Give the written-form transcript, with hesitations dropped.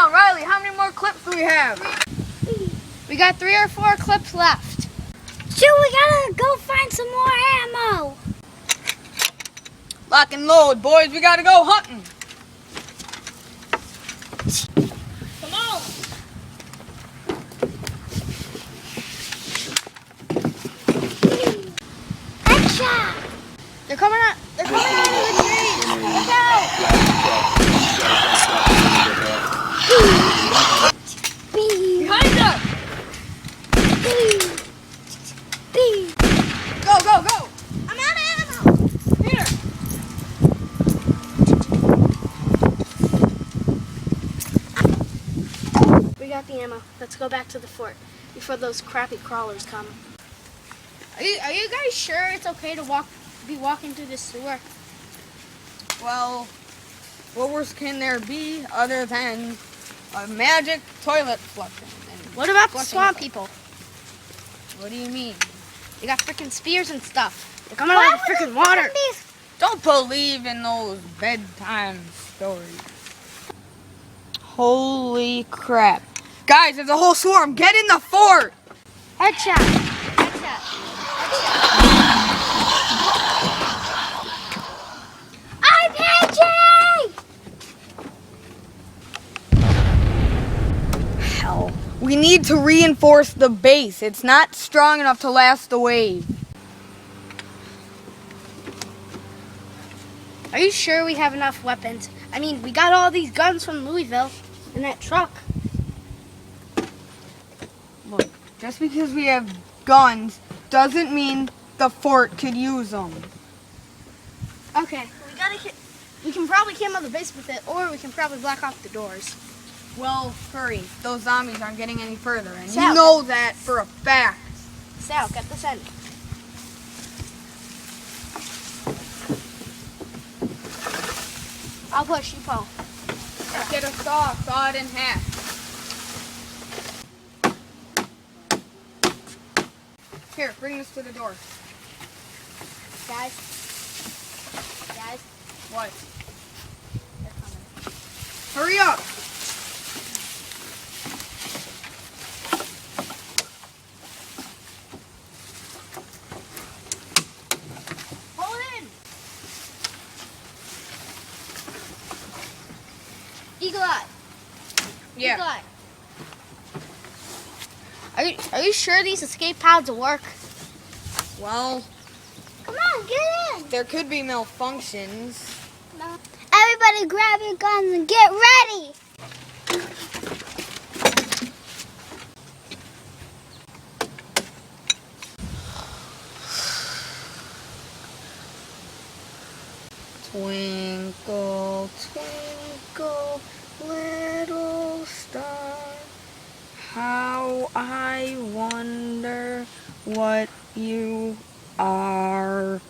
on, Riley, how many more clips do we have? We got 3 or 4 clips left. Shoot, we gotta go find some more ammo. Lock and load, boys, we gotta go hunting. Come on. Headshot. They're coming out. They're coming out of the trees. Look out. Behind us. Go, go, go. I'm out of ammo. Here. We got the ammo. Let's go back to the fort before those crappy crawlers come. Are you guys sure it's okay to be walking through this sewer? Well, what worse can there be other than a magic toilet flushing? What about the Flushing swamp it. people? What do you mean? They got freaking spears and stuff. They're coming out of the freaking water. Don't believe in those bedtime stories. Holy crap. Guys, there's a whole swarm. Get in the fort! Headshot. Headshot. I'm hitching! Hell. We need to reinforce the base. It's not strong enough to last the wave. Are you sure we have enough weapons? I mean, we got all these guns from Louisville in that truck. Look, just because we have guns doesn't mean the fort could use them. Okay, we can probably camp on the base with it, or we can probably block off the doors. Well, hurry. Those zombies aren't getting any further, and Sal, you know that for a fact. Sal, get this end. I'll push, you pull. Get a saw it in half. Here, bring this to the door. Guys. What? They're coming. Hurry up! Hold in! Eagle eye. Yeah. Eagle eye. Are you sure these escape pods will work? Well, Come on, get in. there could be malfunctions. Everybody grab your guns and get ready. Twinkle, twinkle, little star, how I wonder what you are.